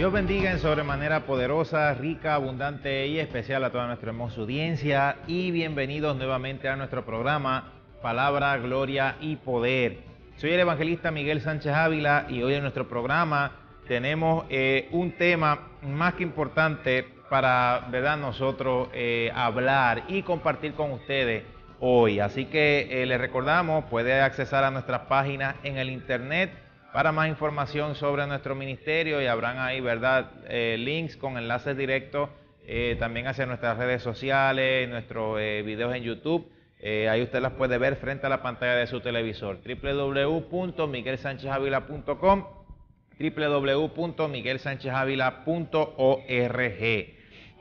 Dios bendiga en sobremanera poderosa, rica, abundante y especial a toda nuestra hermosa audiencia y bienvenidos nuevamente a nuestro programa Palabra, Gloria y Poder. Soy el evangelista Miguel Sánchez Ávila y hoy en nuestro programa tenemos un tema más que importante para, ¿verdad?, nosotros hablar y compartir con ustedes hoy. Así que les recordamos, puede accesar a nuestras páginas en el internet para más información sobre nuestro ministerio y habrán ahí, ¿verdad?, links con enlaces directos también hacia nuestras redes sociales, nuestros videos en YouTube. Ahí usted las puede ver frente a la pantalla de su televisor. www.miguelsanchezavila.com, www.miguelsanchezavila.org.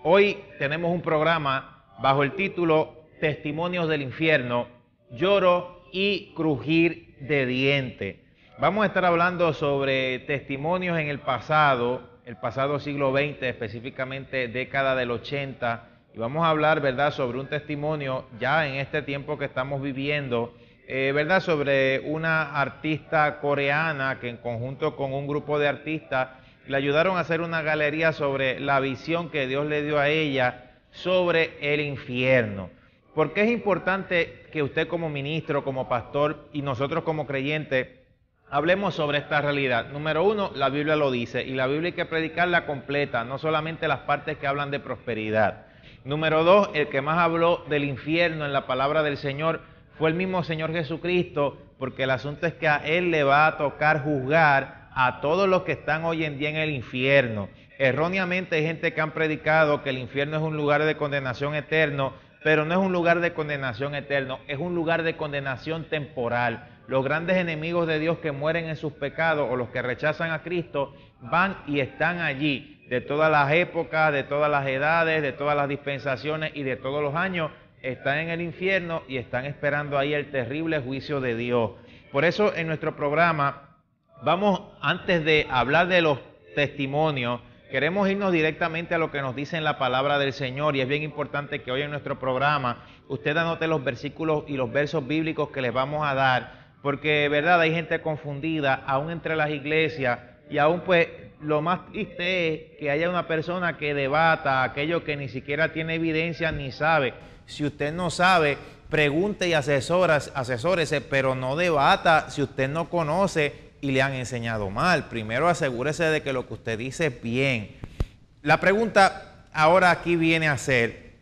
Hoy tenemos un programa bajo el título Testimonios del Infierno, Lloro y Crujir de Dientes. Vamos a estar hablando sobre testimonios en el pasado siglo XX, específicamente década del 80, y vamos a hablar, ¿verdad?, sobre un testimonio ya en este tiempo que estamos viviendo, ¿verdad?, sobre una artista coreana que en conjunto con un grupo de artistas le ayudaron a hacer una galería sobre la visión que Dios le dio a ella sobre el infierno. ¿Por qué es importante que usted como ministro, como pastor y nosotros como creyentes hablemos sobre esta realidad? Número uno, la Biblia lo dice, y la Biblia hay que predicarla completa, no solamente las partes que hablan de prosperidad. Número dos, el que más habló del infierno en la palabra del Señor fue el mismo Señor Jesucristo, porque el asunto es que a Él le va a tocar juzgar a todos los que están hoy en día en el infierno. Erróneamente hay gente que han predicado que el infierno es un lugar de condenación eterno, pero no es un lugar de condenación eterno, es un lugar de condenación temporal. Los grandes enemigos de Dios que mueren en sus pecados o los que rechazan a Cristo van y están allí, de todas las épocas, de todas las edades, de todas las dispensaciones y de todos los años, están en el infierno y están esperando ahí el terrible juicio de Dios. Por eso en nuestro programa vamos, antes de hablar de los testimonios, queremos irnos directamente a lo que nos dice en la palabra del Señor, y es bien importante que hoy en nuestro programa usted anote los versículos y los versos bíblicos que les vamos a dar, porque verdad hay gente confundida aún entre las iglesias, y aún pues lo más triste es que haya una persona que debata aquello que ni siquiera tiene evidencia ni sabe. Si usted no sabe, pregunte y asesórese, pero no debata si usted no conoce y le han enseñado mal. Primero asegúrese de que lo que usted dice es bien. La pregunta ahora aquí viene a ser,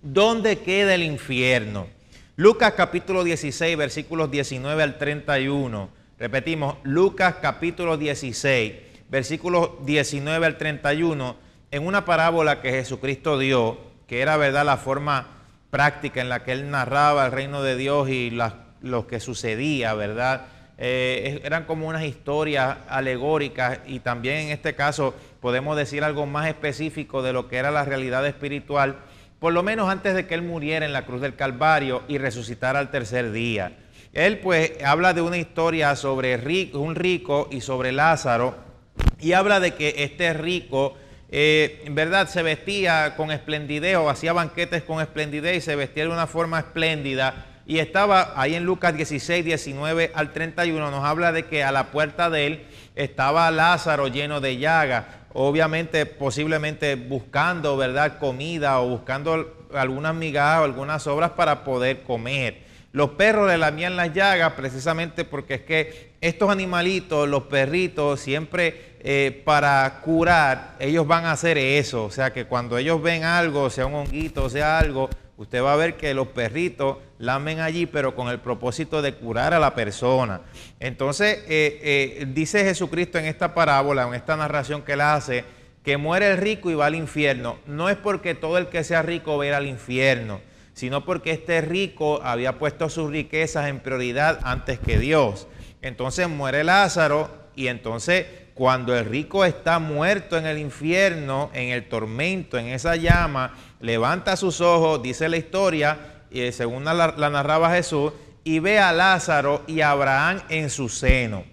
¿dónde queda el infierno? Lucas capítulo 16, versículos 19 al 31. Repetimos, Lucas capítulo 16, versículos 19 al 31, en una parábola que Jesucristo dio, que era, verdad, la forma práctica en la que Él narraba el reino de Dios y lo que sucedía, ¿verdad? Eran como unas historias alegóricas, y también en este caso podemos decir algo más específico de lo que era la realidad espiritual, por lo menos antes de que Él muriera en la cruz del Calvario y resucitara al tercer día. Él pues habla de una historia sobre un rico y sobre Lázaro, y habla de que este rico en verdad se vestía con esplendidez, o hacía banquetes con esplendidez y se vestía de una forma espléndida, y estaba ahí en Lucas 16, 19 al 31, nos habla de que a la puerta de él estaba Lázaro lleno de llagas, obviamente posiblemente buscando, ¿verdad?, comida, o buscando algunas migajas o algunas sobras para poder comer. Los perros le lamían las llagas precisamente porque es que estos animalitos, los perritos, siempre para curar, ellos van a hacer eso. O sea que cuando ellos ven algo, sea un honguito, sea algo, usted va a ver que los perritos lamen allí, pero con el propósito de curar a la persona. Entonces, dice Jesucristo en esta parábola, en esta narración que él hace, que muere el rico y va al infierno. No es porque todo el que sea rico va a ir al infierno, sino porque este rico había puesto sus riquezas en prioridad antes que Dios. Entonces muere Lázaro, y entonces cuando el rico está muerto en el infierno, en el tormento, en esa llama, levanta sus ojos, dice la historia, y según la narraba Jesús, y ve a Lázaro y a Abraham en su seno.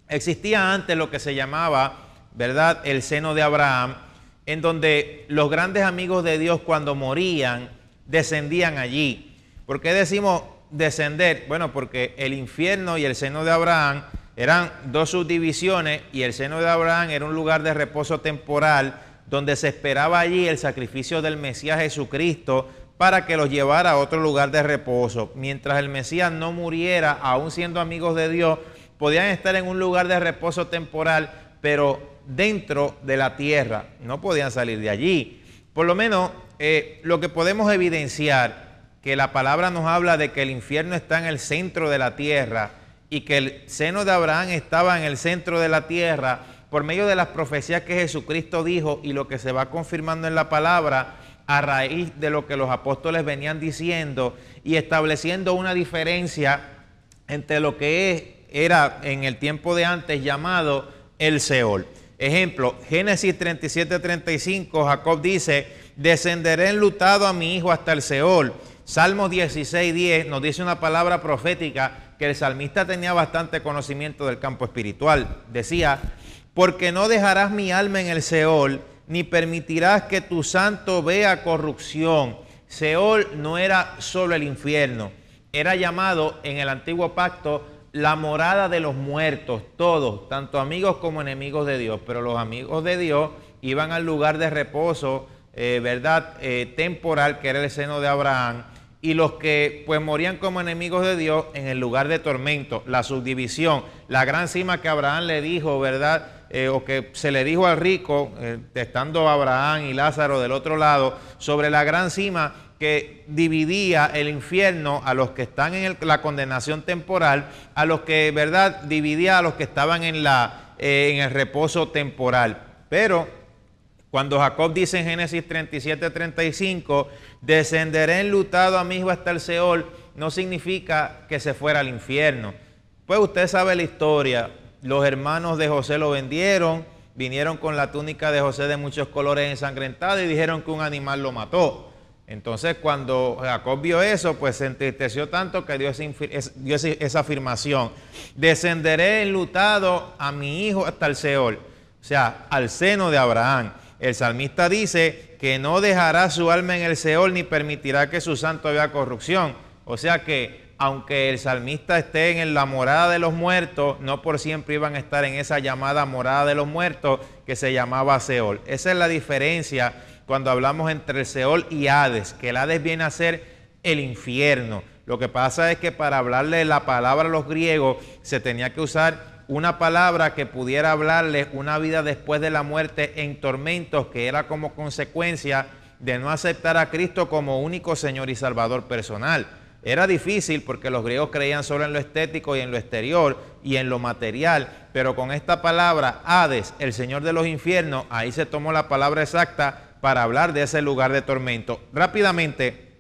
Existía antes lo que se llamaba, ¿verdad?, el seno de Abraham, en donde los grandes amigos de Dios, cuando morían, descendían allí. ¿Por qué decimos descender? Bueno, porque el infierno y el seno de Abraham Eran dos subdivisiones y el seno de Abraham era un lugar de reposo temporal donde se esperaba allí el sacrificio del Mesías Jesucristo para que los llevara a otro lugar de reposo. Mientras el Mesías no muriera, aún siendo amigos de Dios, podían estar en un lugar de reposo temporal, pero dentro de la tierra, no podían salir de allí. Por lo menos lo que podemos evidenciar, que la palabra nos habla de que el infierno está en el centro de la tierra y que el seno de Abraham estaba en el centro de la tierra, por medio de las profecías que Jesucristo dijo y lo que se va confirmando en la palabra a raíz de lo que los apóstoles venían diciendo y estableciendo una diferencia entre lo que era en el tiempo de antes llamado el Seol. Ejemplo, Génesis 37:35, Jacob dice: descenderé enlutado a mi hijo hasta el Seol. Salmos 16:10 nos dice una palabra profética que el salmista tenía bastante conocimiento del campo espiritual. Decía: porque no dejarás mi alma en el Seol, ni permitirás que tu santo vea corrupción. Seol no era solo el infierno, era llamado en el antiguo pacto la morada de los muertos, todos, tanto amigos como enemigos de Dios. Pero los amigos de Dios iban al lugar de reposo, temporal, que era el seno de Abraham, y los que pues morían como enemigos de Dios en el lugar de tormento, la subdivisión, la gran cima que Abraham le dijo, ¿verdad? O que se le dijo al rico, estando Abraham y Lázaro del otro lado, sobre la gran cima que dividía el infierno a los que están en la condenación temporal, a los que, ¿verdad?, dividía a los que estaban en el reposo temporal. Pero cuando Jacob dice en Génesis 37:35, descenderé enlutado a mi hijo hasta el Seol, no significa que se fuera al infierno. Pues usted sabe la historia. Los hermanos de José lo vendieron, vinieron con la túnica de José de muchos colores ensangrentada y dijeron que un animal lo mató. Entonces cuando Jacob vio eso, pues se entristeció tanto que dio esa afirmación: descenderé enlutado a mi hijo hasta el Seol, o sea, al seno de Abraham. El salmista dice que no dejará su alma en el Seol ni permitirá que su santo vea corrupción. O sea que aunque el salmista esté en la morada de los muertos, no por siempre iban a estar en esa llamada morada de los muertos que se llamaba Seol. Esa es la diferencia cuando hablamos entre el Seol y Hades, que el Hades viene a ser el infierno. Lo que pasa es que para hablarle la palabra a los griegos se tenía que usar una palabra que pudiera hablarles una vida después de la muerte en tormentos, que era como consecuencia de no aceptar a Cristo como único Señor y Salvador personal. Era difícil porque los griegos creían solo en lo estético y en lo exterior y en lo material, pero con esta palabra, Hades, el Señor de los infiernos, ahí se tomó la palabra exacta para hablar de ese lugar de tormento. Rápidamente,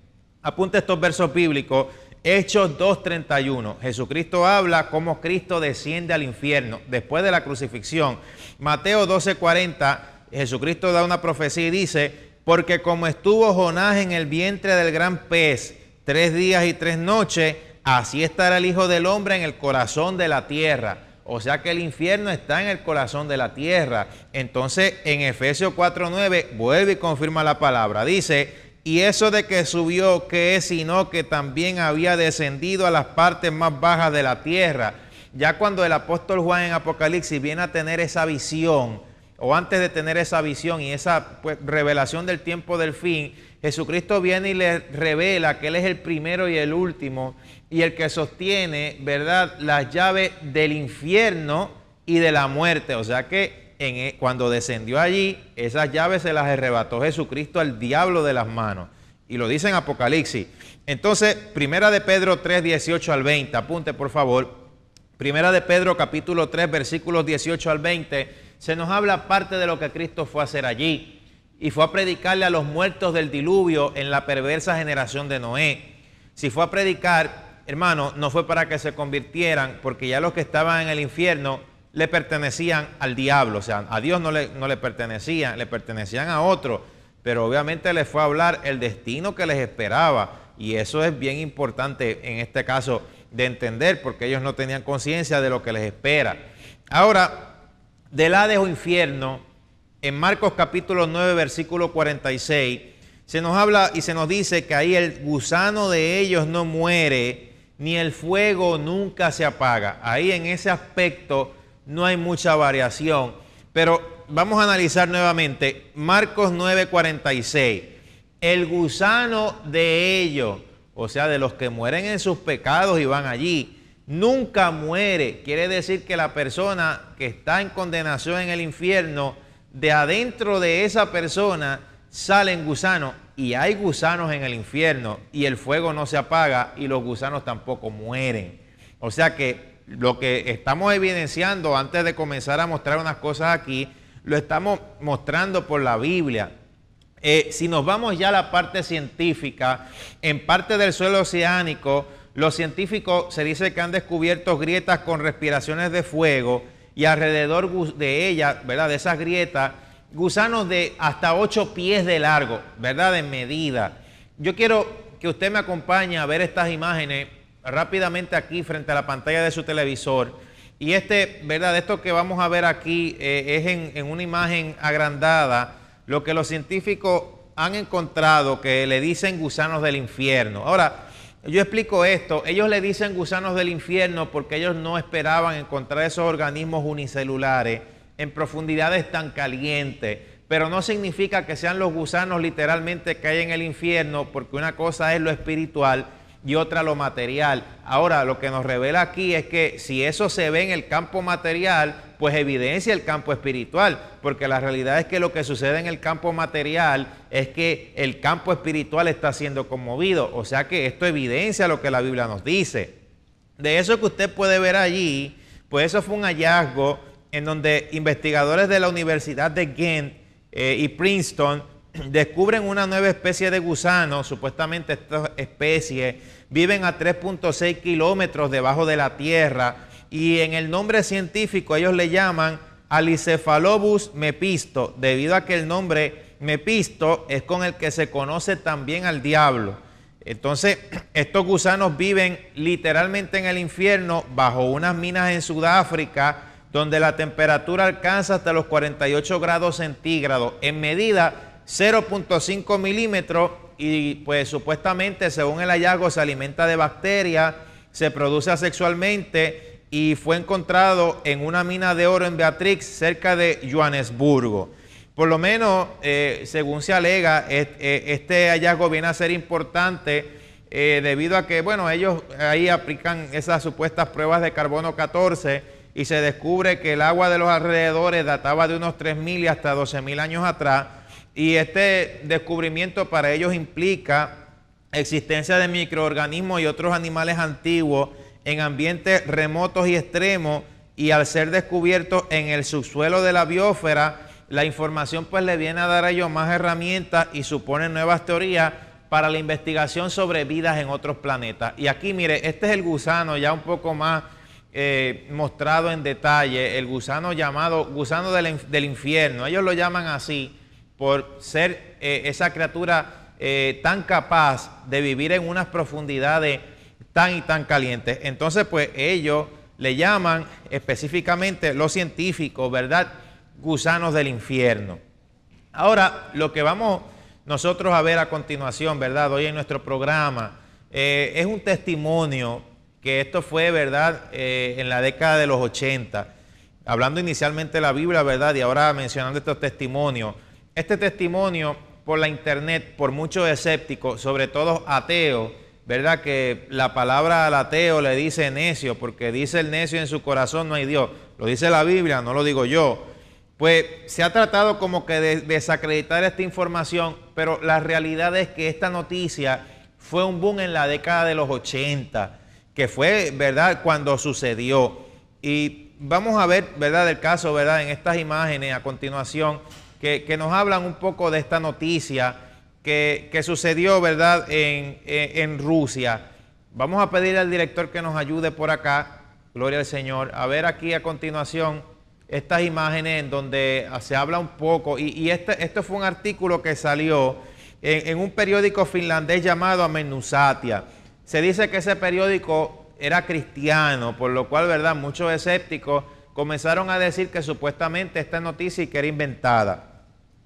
apunte estos versos bíblicos. Hechos 2:31, Jesucristo habla cómo Cristo desciende al infierno después de la crucifixión. Mateo 12:40, Jesucristo da una profecía y dice: porque como estuvo Jonás en el vientre del gran pez 3 días y 3 noches, así estará el Hijo del Hombre en el corazón de la tierra. O sea que el infierno está en el corazón de la tierra. Entonces en Efesios 4:9 vuelve y confirma la palabra. Dice: y eso de que subió, ¿qué es sino que también había descendido a las partes más bajas de la tierra? Ya cuando el apóstol Juan en Apocalipsis viene a tener esa visión, o antes de tener esa visión y esa revelación del tiempo del fin, Jesucristo viene y le revela que Él es el primero y el último, y el que sostiene, ¿verdad?, las llaves del infierno y de la muerte. O sea que cuando descendió allí, esas llaves se las arrebató Jesucristo al diablo de las manos. Y lo dice en Apocalipsis. Entonces, Primera de Pedro 3, 18 al 20. Apunte, por favor. Primera de Pedro, capítulo 3, versículos 18 al 20. Se nos habla parte de lo que Cristo fue a hacer allí. Y fue a predicarle a los muertos del diluvio en la perversa generación de Noé. Si fue a predicar, hermano, no fue para que se convirtieran, porque ya los que estaban en el infierno le pertenecían al diablo, o sea, a Dios no le pertenecían, le pertenecían a otro, pero obviamente les fue a hablar el destino que les esperaba, y eso es bien importante en este caso de entender, porque ellos no tenían conciencia de lo que les espera. Ahora, del Hades o infierno, en Marcos capítulo 9, versículo 46, se nos habla y se nos dice que ahí el gusano de ellos no muere, ni el fuego nunca se apaga. Ahí en ese aspecto no hay mucha variación. Pero vamos a analizar nuevamente Marcos 9:46. El gusano de ellos, o sea, de los que mueren en sus pecados y van allí, nunca muere. Quiere decir que la persona que está en condenación en el infierno, de adentro de esa persona salen gusanos, y hay gusanos en el infierno, y el fuego no se apaga y los gusanos tampoco mueren. O sea que lo que estamos evidenciando antes de comenzar a mostrar unas cosas aquí, lo estamos mostrando por la Biblia. Si nos vamos ya a la parte científica, en parte del suelo oceánico, los científicos se dice que han descubierto grietas con respiraciones de fuego, y alrededor de ellas, ¿verdad?, de esas grietas, gusanos de hasta 8 pies de largo, ¿verdad?, en medida. Yo quiero que usted me acompañe a ver estas imágenes rápidamente aquí frente a la pantalla de su televisor. Y ¿verdad?, esto que vamos a ver aquí es en una imagen agrandada, lo que los científicos han encontrado, que le dicen gusanos del infierno. Ahora, yo explico esto. Ellos le dicen gusanos del infierno porque ellos no esperaban encontrar esos organismos unicelulares en profundidades tan calientes, pero no significa que sean los gusanos literalmente que hay en el infierno, porque una cosa es lo espiritual y otra lo material. Ahora, lo que nos revela aquí es que si eso se ve en el campo material, pues evidencia el campo espiritual, porque la realidad es que lo que sucede en el campo material es que el campo espiritual está siendo conmovido. O sea que esto evidencia lo que la Biblia nos dice. De eso que usted puede ver allí, pues eso fue un hallazgo en donde investigadores de la Universidad de Ghent y Princeton descubren una nueva especie de gusano. Supuestamente estas especies viven a 3.6 kilómetros debajo de la tierra, y en el nombre científico ellos le llaman Alicephalobus mepisto, debido a que el nombre mepisto es con el que se conoce también al diablo. Entonces, estos gusanos viven literalmente en el infierno, bajo unas minas en Sudáfrica, donde la temperatura alcanza hasta los 48 grados centígrados, en medida 0.5 milímetros, y pues supuestamente, según el hallazgo, se alimenta de bacterias, se produce asexualmente, y fue encontrado en una mina de oro en Beatrix, cerca de Johannesburgo. Por lo menos, según se alega, este hallazgo viene a ser importante debido a que, bueno, ellos ahí aplican esas supuestas pruebas de carbono 14, y se descubre que el agua de los alrededores databa de unos 3.000 y hasta 12.000 años atrás, y este descubrimiento para ellos implica existencia de microorganismos y otros animales antiguos en ambientes remotos y extremos, y al ser descubiertos en el subsuelo de la biosfera, la información pues le viene a dar a ellos más herramientas y supone nuevas teorías para la investigación sobre vidas en otros planetas. Y aquí, mire, este es el gusano ya un poco más mostrado en detalle, el gusano llamado gusano del infierno. Ellos lo llaman así por ser esa criatura tan capaz de vivir en unas profundidades tan y tan calientes. Entonces, pues ellos le llaman específicamente, los científicos, ¿verdad?, gusanos del infierno. Ahora, lo que vamos nosotros a ver a continuación, ¿verdad?, hoy en nuestro programa, es un testimonio que esto fue, ¿verdad?, en la década de los 80, hablando inicialmente de la Biblia, ¿verdad?, y ahora mencionando estos testimonios. Este testimonio por la internet, por muchos escépticos, sobre todo ateos, ¿verdad?, que la palabra al ateo le dice necio, porque dice el necio en su corazón no hay Dios. Lo dice la Biblia, no lo digo yo. Pues se ha tratado como que de desacreditar esta información, pero la realidad es que esta noticia fue un boom en la década de los 80, que fue, ¿verdad?, cuando sucedió. Y vamos a ver, ¿verdad?, el caso, ¿verdad?, en estas imágenes a continuación, que nos hablan un poco de esta noticia que sucedió, ¿verdad?, en Rusia. Vamos a pedir al director que nos ayude por acá, gloria al Señor, a ver aquí a continuación estas imágenes en donde se habla un poco, y esto fue un artículo que salió en un periódico finlandés llamado Amenusatia. Se dice que ese periódico era cristiano, por lo cual, ¿verdad?, muchos escépticos comenzaron a decir que supuestamente esta noticia que era inventada.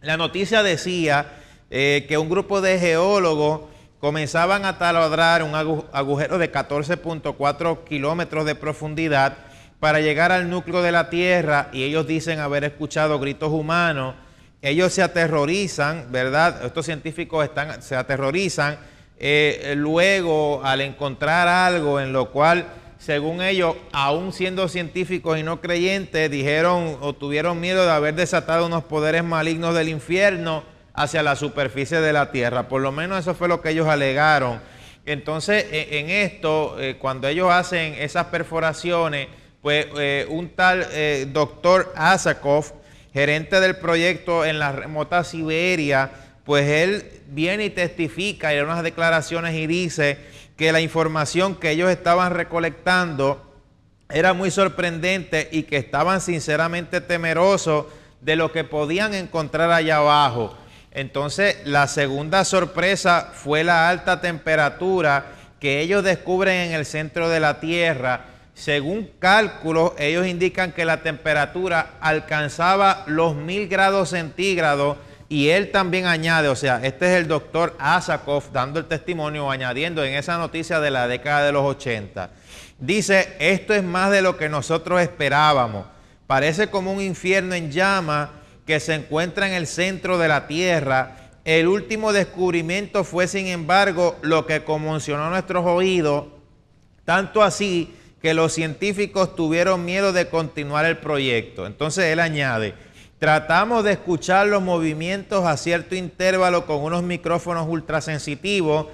La noticia decía que un grupo de geólogos comenzaban a taladrar un agujero de 14.4 kilómetros de profundidad para llegar al núcleo de la Tierra, y ellos dicen haber escuchado gritos humanos. Ellos se aterrorizan, ¿verdad? Estos científicos se aterrorizan luego al encontrar algo en lo cual, según ellos, aún siendo científicos y no creyentes, dijeron o tuvieron miedo de haber desatado unos poderes malignos del infierno hacia la superficie de la Tierra. Por lo menos eso fue lo que ellos alegaron. Entonces, en esto, cuando ellos hacen esas perforaciones, pues un tal doctor Asakov, gerente del proyecto en la remota Siberia, pues él viene y testifica y da unas declaraciones y dice que la información que ellos estaban recolectando era muy sorprendente y que estaban sinceramente temerosos de lo que podían encontrar allá abajo. Entonces, la segunda sorpresa fue la alta temperatura que ellos descubren en el centro de la Tierra. Según cálculos, ellos indican que la temperatura alcanzaba los 1000 grados centígrados, y él también añade, o sea, este es el doctor Asakov dando el testimonio, añadiendo en esa noticia de la década de los 80. Dice, esto es más de lo que nosotros esperábamos. Parece como un infierno en llamas que se encuentra en el centro de la Tierra. El último descubrimiento fue, sin embargo, lo que conmocionó nuestros oídos, tanto así que los científicos tuvieron miedo de continuar el proyecto. Entonces él añade, tratamos de escuchar los movimientos a cierto intervalo con unos micrófonos ultrasensitivos,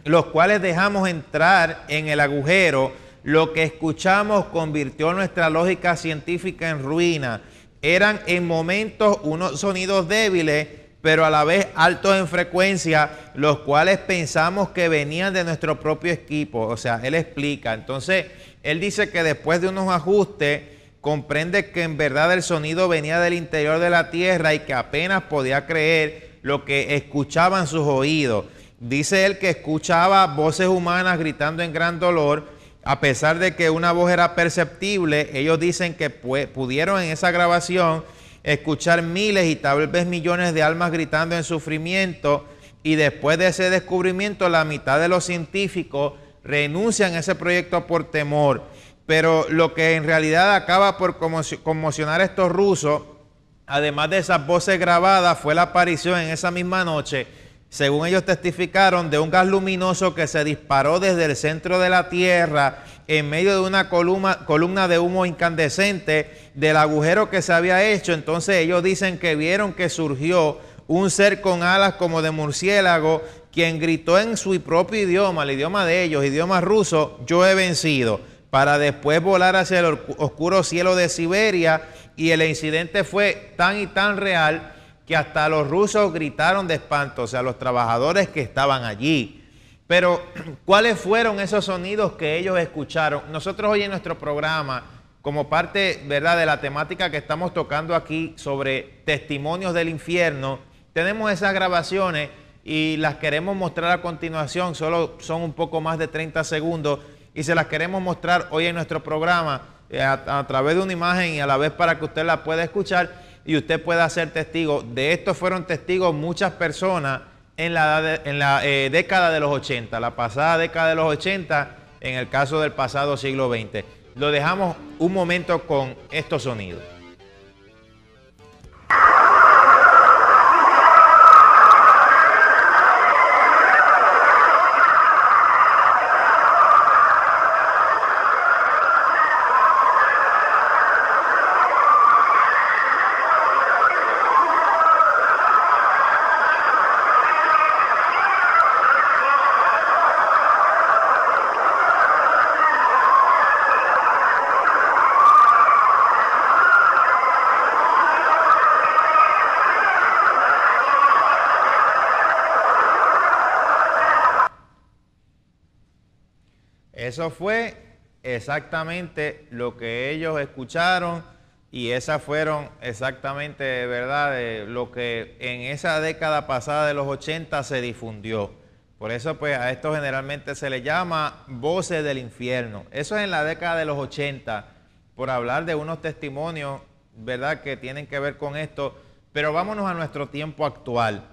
los cuales dejamos entrar en el agujero. Lo que escuchamos convirtió nuestra lógica científica en ruina. Eran en momentos unos sonidos débiles, pero a la vez altos en frecuencia, los cuales pensamos que venían de nuestro propio equipo. O sea, él explica. Entonces, él dice que después de unos ajustes, comprende que en verdad el sonido venía del interior de la Tierra y que apenas podía creer lo que escuchaba en sus oídos. Dice él que escuchaba voces humanas gritando en gran dolor, a pesar de que una voz era perceptible. Ellos dicen que pudieron en esa grabación escuchar miles y tal vez millones de almas gritando en sufrimiento, y después de ese descubrimiento la mitad de los científicos renuncian a ese proyecto por temor. Pero lo que en realidad acaba por conmocionar a estos rusos, además de esas voces grabadas, fue la aparición en esa misma noche, según ellos testificaron, de un gas luminoso que se disparó desde el centro de la Tierra en medio de una columna de humo incandescente del agujero que se había hecho. Entonces ellos dicen que vieron que surgió un ser con alas como de murciélago, quien gritó en su propio idioma, el idioma de ellos, idioma ruso, yo he vencido, para después volar hacia el oscuro cielo de Siberia. Y el incidente fue tan y tan real que hasta los rusos gritaron de espanto, o sea, los trabajadores que estaban allí. Pero, ¿cuáles fueron esos sonidos que ellos escucharon? Nosotros hoy en nuestro programa, como parte, ¿verdad?, de la temática que estamos tocando aquí sobre testimonios del infierno, tenemos esas grabaciones y las queremos mostrar a continuación. Solo son un poco más de 30 segundos y se las queremos mostrar hoy en nuestro programa a través de una imagen, y a la vez para que usted la pueda escuchar y usted pueda ser testigo. De esto fueron testigos muchas personas en la década de los 80, la pasada década de los 80, en el caso del pasado siglo XX. Lo dejamos un momento con estos sonidos. Eso fue exactamente lo que ellos escucharon, y esas fueron exactamente, ¿verdad?, lo que en esa década pasada de los 80 se difundió. Por eso, pues, a esto generalmente se le llama voces del infierno. Eso es en la década de los 80, por hablar de unos testimonios, ¿verdad?, que tienen que ver con esto. Pero vámonos a nuestro tiempo actual.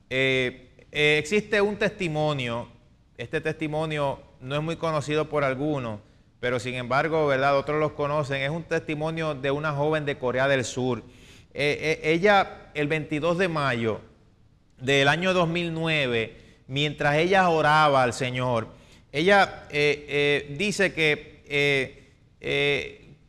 Existe un testimonio Este testimonio no es muy conocido por algunos, pero sin embargo, ¿verdad?, otros los conocen. Es un testimonio de una joven de Corea del Sur. Ella, el 22 de mayo del año 2009, mientras ella oraba al Señor, ella dice que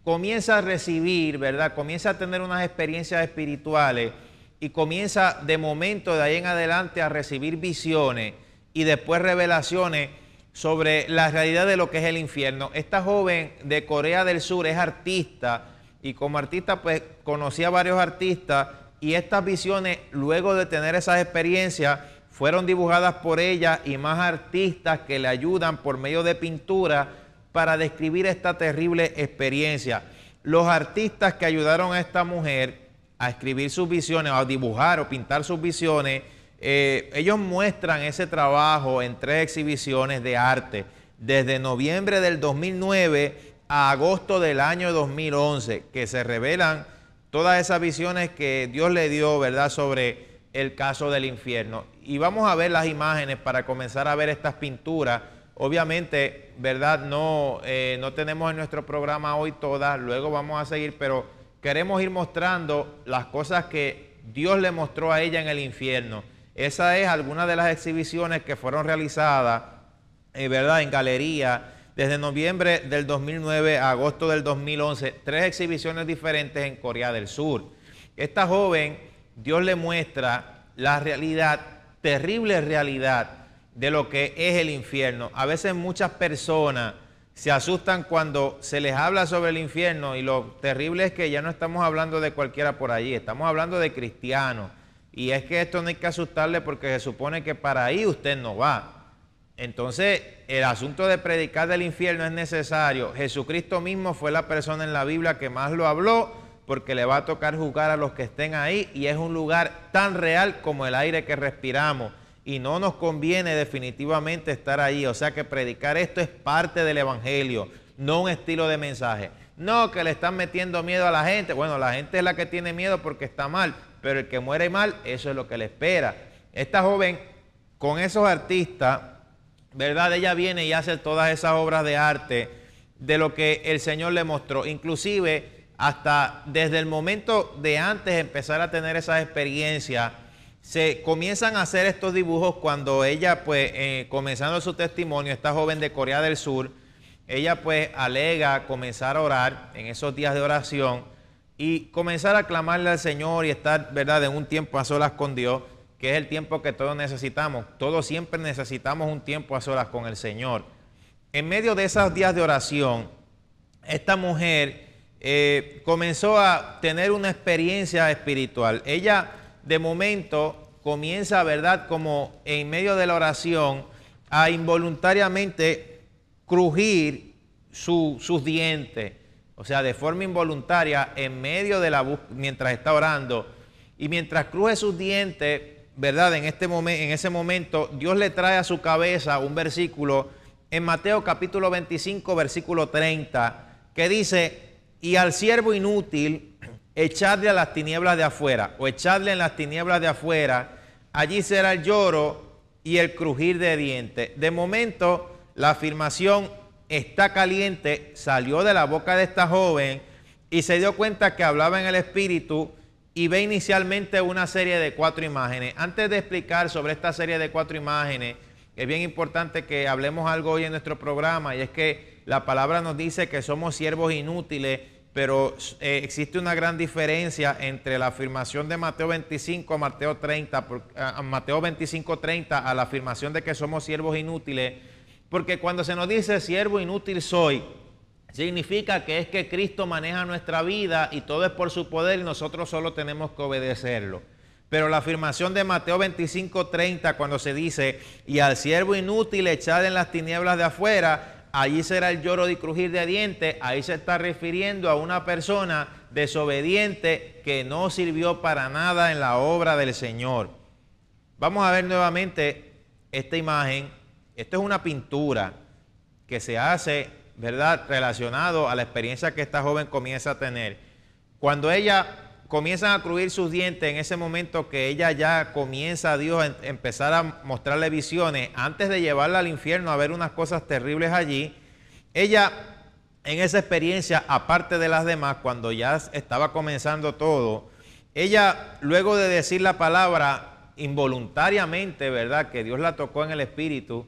comienza a recibir, ¿verdad?, comienza a tener unas experiencias espirituales y comienza de momento, de ahí en adelante, a recibir visiones y después revelaciones sobre la realidad de lo que es el infierno. Esta joven de Corea del Sur es artista y como artista pues conocía a varios artistas y estas visiones, luego de tener esas experiencias, fueron dibujadas por ella y más artistas que le ayudan por medio de pintura para describir esta terrible experiencia. Los artistas que ayudaron a esta mujer a escribir sus visiones, a dibujar o pintar sus visiones, ellos muestran ese trabajo en 3 exhibiciones de arte, desde noviembre del 2009 a agosto del año 2011, que se revelan todas esas visiones que Dios le dio, ¿verdad?, sobre el caso del infierno. Y vamos a ver las imágenes para comenzar a ver estas pinturas. Obviamente, ¿verdad?, no tenemos en nuestro programa hoy todas, luego vamos a seguir, pero queremos ir mostrando las cosas que Dios le mostró a ella en el infierno. Esa es alguna de las exhibiciones que fueron realizadas, ¿verdad?, en galería, desde noviembre del 2009 a agosto del 2011, 3 exhibiciones diferentes en Corea del Sur. Esta joven, Dios le muestra la realidad, terrible realidad de lo que es el infierno. A veces muchas personas se asustan cuando se les habla sobre el infierno y lo terrible es que ya no estamos hablando de cualquiera por allí, estamos hablando de cristianos. Y es que esto no hay que asustarle porque se supone que para ahí usted no va. Entonces, el asunto de predicar del infierno es necesario. Jesucristo mismo fue la persona en la Biblia que más lo habló porque le va a tocar juzgar a los que estén ahí y es un lugar tan real como el aire que respiramos. Y no nos conviene definitivamente estar ahí. O sea que predicar esto es parte del evangelio, no un estilo de mensaje. No que le están metiendo miedo a la gente. Bueno, la gente es la que tiene miedo porque está mal, pero el que muere mal, eso es lo que le espera. Esta joven, con esos artistas, ¿verdad?, ella viene y hace todas esas obras de arte de lo que el Señor le mostró. Inclusive, hasta desde el momento de antes de empezar a tener esas experiencias, se comienzan a hacer estos dibujos cuando ella, pues, comenzando su testimonio, esta joven de Corea del Sur, ella pues alega comenzar a orar en esos días de oración y comenzar a clamarle al Señor y estar, ¿verdad?, en un tiempo a solas con Dios, que es el tiempo que todos necesitamos. Todos siempre necesitamos un tiempo a solas con el Señor. En medio de esos días de oración, esta mujer comenzó a tener una experiencia espiritual. Ella de momento comienza, ¿verdad?, como en medio de la oración, a involuntariamente crujir sus dientes, o sea, de forma involuntaria, en medio de mientras está orando, y mientras cruje sus dientes, ¿verdad?, en ese momento, Dios le trae a su cabeza un versículo en Mateo capítulo 25, versículo 30, que dice: y al siervo inútil echadle a las tinieblas de afuera, o echadle en las tinieblas de afuera, allí será el lloro y el crujir de dientes. De momento, la afirmación está caliente salió de la boca de esta joven y se dio cuenta que hablaba en el Espíritu y ve inicialmente una serie de 4 imágenes. Antes de explicar sobre esta serie de 4 imágenes, es bien importante que hablemos algo hoy en nuestro programa, y es que la palabra nos dice que somos siervos inútiles, pero existe una gran diferencia entre la afirmación de Mateo 25 a Mateo 30, Mateo 25:30 a la afirmación de que somos siervos inútiles, porque cuando se nos dice siervo inútil soy, significa que es que Cristo maneja nuestra vida y todo es por su poder y nosotros solo tenemos que obedecerlo. Pero la afirmación de Mateo 25:30, cuando se dice, y al siervo inútil echad en las tinieblas de afuera, allí será el lloro y crujir de dientes, ahí se está refiriendo a una persona desobediente que no sirvió para nada en la obra del Señor. Vamos a ver nuevamente esta imagen. Esto es una pintura que se hace, ¿verdad?, relacionado a la experiencia que esta joven comienza a tener. Cuando ella comienzan a crujir sus dientes en ese momento que ella ya comienza a Dios a empezar a mostrarle visiones, antes de llevarla al infierno a ver unas cosas terribles allí. Ella, en esa experiencia, aparte de las demás, cuando ya estaba comenzando todo, ella, luego de decir la palabra involuntariamente, ¿verdad?, que Dios la tocó en el espíritu,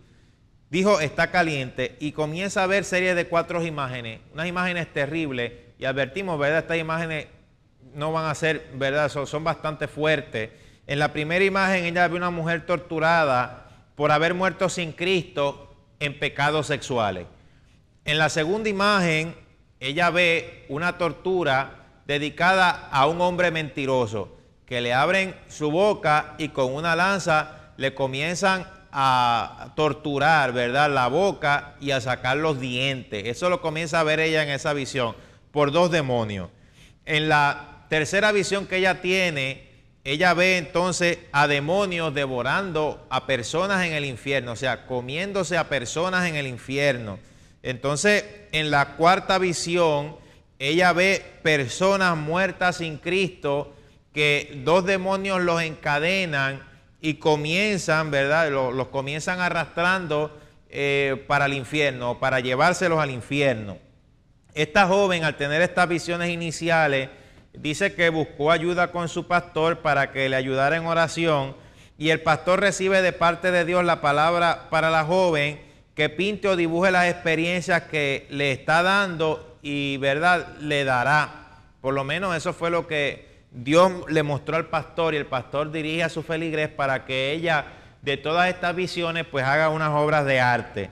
dijo, está caliente, y comienza a ver series de 4 imágenes, unas imágenes terribles, y advertimos, ¿verdad?, estas imágenes no van a ser, ¿verdad?, son bastante fuertes. En la primera imagen ella ve una mujer torturada por haber muerto sin Cristo en pecados sexuales. En la segunda imagen ella ve una tortura dedicada a un hombre mentiroso, que le abren su boca y con una lanza le comienzan a torturar, ¿verdad?, la boca y a sacar los dientes. Eso lo comienza a ver ella en esa visión, por 2 demonios. En la tercera visión que ella tiene, ella ve entonces a demonios devorando a personas en el infierno, o sea, comiéndose a personas en el infierno. Entonces, en la cuarta visión, ella ve personas muertas sin Cristo, que 2 demonios los encadenan y comienzan, ¿verdad?, los comienzan arrastrando para el infierno, para llevárselos al infierno. Esta joven, al tener estas visiones iniciales, dice que buscó ayuda con su pastor para que le ayudara en oración, y el pastor recibe de parte de Dios la palabra para la joven, que pinte o dibuje las experiencias que le está dando y, ¿verdad?, le dará. Por lo menos eso fue lo que Dios le mostró al pastor, y el pastor dirige a su feligres para que ella, de todas estas visiones, pues haga unas obras de arte.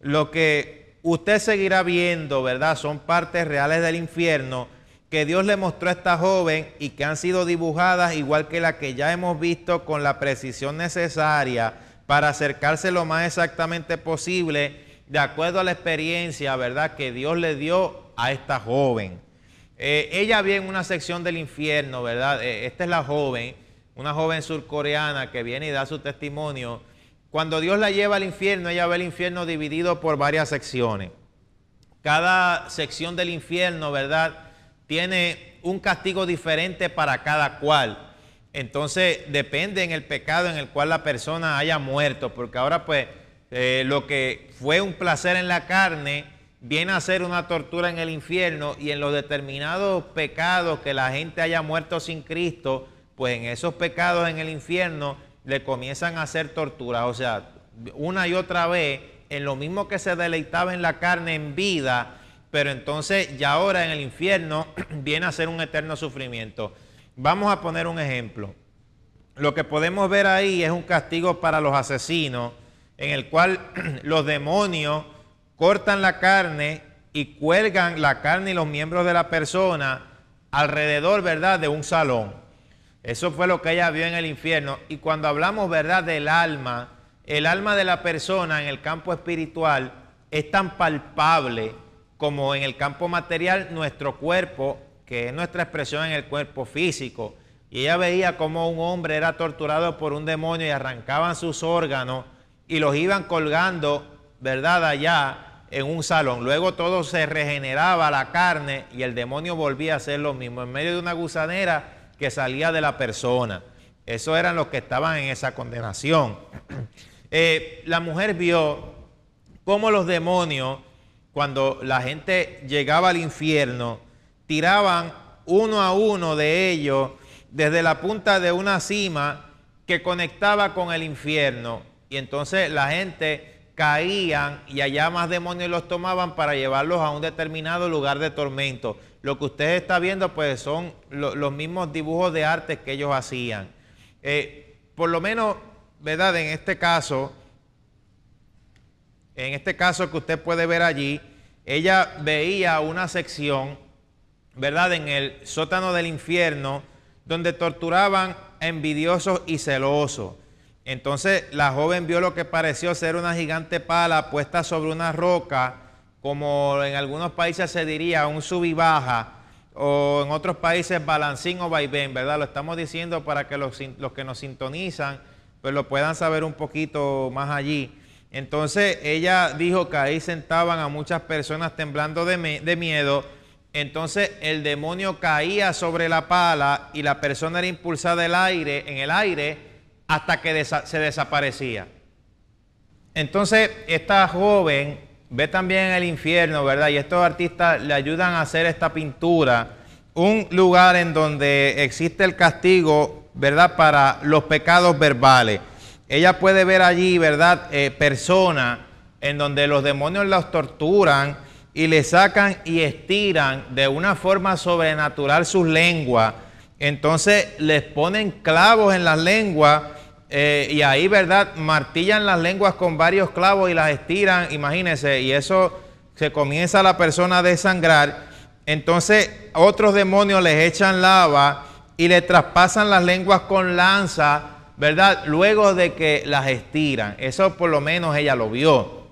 Lo que usted seguirá viendo, ¿verdad?, son partes reales del infierno que Dios le mostró a esta joven y que han sido dibujadas igual que la que ya hemos visto, con la precisión necesaria para acercarse lo más exactamente posible de acuerdo a la experiencia, ¿verdad?, que Dios le dio a esta joven. Ella viene en una sección del infierno, ¿verdad? Esta es la joven, una joven surcoreana que viene y da su testimonio. Cuando Dios la lleva al infierno, ella ve el infierno dividido por varias secciones. Cada sección del infierno, ¿verdad?, tiene un castigo diferente para cada cual. Entonces depende en el pecado en el cual la persona haya muerto, porque ahora pues lo que fue un placer en la carne viene a ser una tortura en el infierno, y en los determinados pecados que la gente haya muerto sin Cristo, pues en esos pecados en el infierno le comienzan a hacer torturas. O sea, una y otra vez, en lo mismo que se deleitaba en la carne en vida, pero entonces ya ahora en el infierno viene a ser un eterno sufrimiento. Vamos a poner un ejemplo. Lo que podemos ver ahí es un castigo para los asesinos, en el cual los demonios cortan la carne y cuelgan la carne y los miembros de la persona alrededor, ¿verdad?, de un salón. Eso fue lo que ella vio en el infierno. Y cuando hablamos, ¿verdad?, del alma, el alma de la persona en el campo espiritual es tan palpable como en el campo material nuestro cuerpo, que es nuestra expresión en el cuerpo físico. Y ella veía cómo un hombre era torturado por un demonio y arrancaban sus órganos y los iban colgando, ¿verdad?, allá en un salón. Luego todo se regeneraba la carne y el demonio volvía a hacer lo mismo en medio de una gusanera que salía de la persona. Esos eran los que estaban en esa condenación. La mujer vio cómo los demonios, cuando la gente llegaba al infierno, tiraban uno a uno de ellos desde la punta de una cima que conectaba con el infierno, y entonces la gente caían y allá más demonios los tomaban para llevarlos a un determinado lugar de tormento. Lo que usted está viendo pues son los mismos dibujos de arte que ellos hacían. Por lo menos, ¿verdad?, en este caso que usted puede ver allí, ella veía una sección, ¿verdad?, en el sótano del infierno, donde torturaban a envidiosos y celosos. Entonces la joven vio lo que pareció ser una gigante pala puesta sobre una roca, como en algunos países se diría un sub y baja, o en otros países balancín o vaivén, ¿verdad? Lo estamos diciendo para que los que nos sintonizan pues lo puedan saber un poquito más allí. Entonces ella dijo que ahí sentaban a muchas personas temblando de miedo entonces el demonio caía sobre la pala y la persona era impulsada en el aire hasta que se desaparecía. Entonces esta joven ve también el infierno, ¿verdad? Y estos artistas le ayudan a hacer esta pintura, un lugar en donde existe el castigo, ¿verdad?, para los pecados verbales. Ella puede ver allí, ¿verdad?, personas en donde los demonios los torturan y le sacan y estiran de una forma sobrenatural sus lenguas. Entonces les ponen clavos en las lenguas y ahí, ¿verdad?, martillan las lenguas con varios clavos y las estiran, imagínense, y eso se comienza la persona a desangrar. Entonces otros demonios les echan lava y le traspasan las lenguas con lanza, ¿verdad?, luego de que las estiran. Eso por lo menos ella lo vio.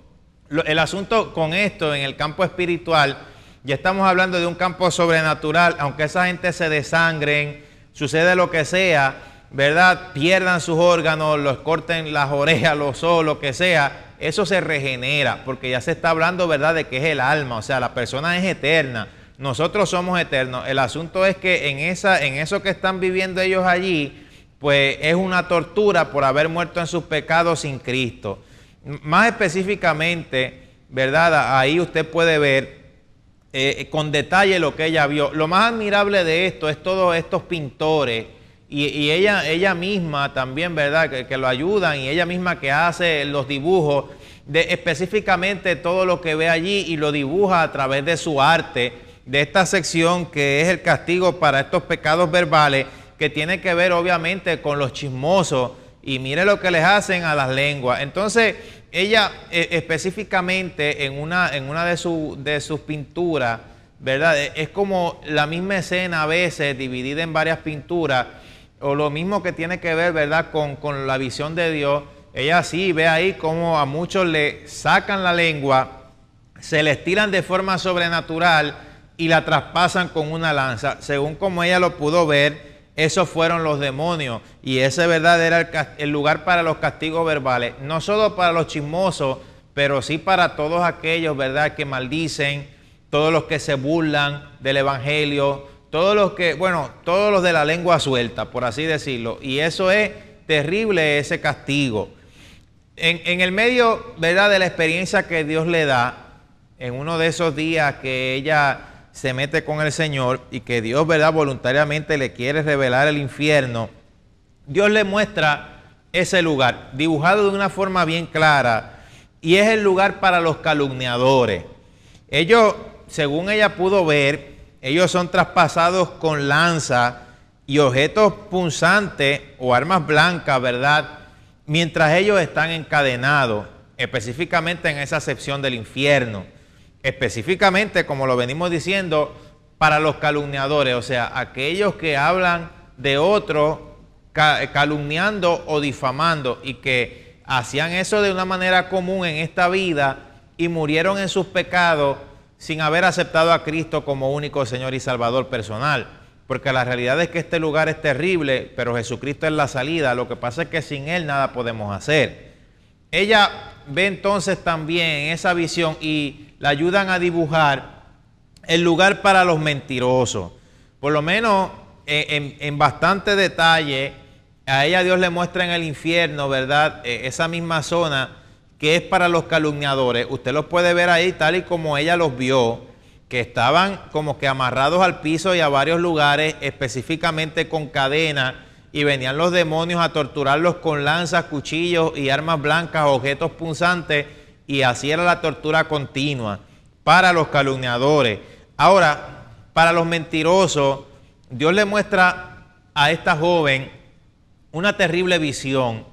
El asunto con esto en el campo espiritual, ya estamos hablando de un campo sobrenatural, aunque esa gente se desangren, sucede lo que sea, ¿verdad?, pierdan sus órganos, los corten las orejas, los ojos, lo que sea, eso se regenera, porque ya se está hablando, ¿verdad?, de que es el alma, o sea, la persona es eterna, nosotros somos eternos. El asunto es que en eso que están viviendo ellos allí, pues es una tortura por haber muerto en sus pecados sin Cristo. Más específicamente, ¿verdad?, ahí usted puede ver con detalle lo que ella vio. Lo más admirable de esto es todos estos pintores y ella misma también, ¿verdad?, que lo ayudan, y ella misma que hace los dibujos de específicamente todo lo que ve allí y lo dibuja a través de su arte, de esta sección que es el castigo para estos pecados verbales, que tiene que ver obviamente con los chismosos, y mire lo que les hacen a las lenguas. Entonces ella específicamente en una de sus pinturas, ¿verdad?, es como la misma escena a veces dividida en varias pinturas, o lo mismo que tiene que ver, ¿verdad?, con la visión de Dios. Ella sí ve ahí como a muchos le sacan la lengua, se les tiran de forma sobrenatural y la traspasan con una lanza. Según como ella lo pudo ver, esos fueron los demonios, y ese, ¿verdad?, era el lugar para los castigos verbales, no solo para los chismosos, pero sí para todos aquellos, ¿verdad?, que maldicen, todos los que se burlan del evangelio, todos los que, bueno, todos los de la lengua suelta, por así decirlo, y eso es terrible, ese castigo. En el medio, ¿verdad?, de la experiencia que Dios le da, en uno de esos días que ella se mete con el Señor y que Dios, ¿verdad?, voluntariamente le quiere revelar el infierno, Dios le muestra ese lugar, dibujado de una forma bien clara, y es el lugar para los calumniadores. Ellos, según ella pudo ver, ellos son traspasados con lanza y objetos punzantes o armas blancas, ¿verdad?, mientras ellos están encadenados, específicamente en esa sección del infierno. Específicamente, como lo venimos diciendo, para los calumniadores, o sea, aquellos que hablan de otros calumniando o difamando, y que hacían eso de una manera común en esta vida y murieron en sus pecados sin haber aceptado a Cristo como único Señor y Salvador personal. Porque la realidad es que este lugar es terrible, pero Jesucristo es la salida. Lo que pasa es que sin Él nada podemos hacer. Ella ve entonces también esa visión y la ayudan a dibujar el lugar para los mentirosos. Por lo menos en bastante detalle, a ella Dios le muestra en el infierno, ¿verdad?, esa misma zona que es para los calumniadores. Usted los puede ver ahí tal y como ella los vio, que estaban como que amarrados al piso y a varios lugares, específicamente con cadenas, y venían los demonios a torturarlos con lanzas, cuchillos y armas blancas, objetos punzantes, y así era la tortura continua para los calumniadores. Ahora, para los mentirosos, Dios le muestra a esta joven una terrible visión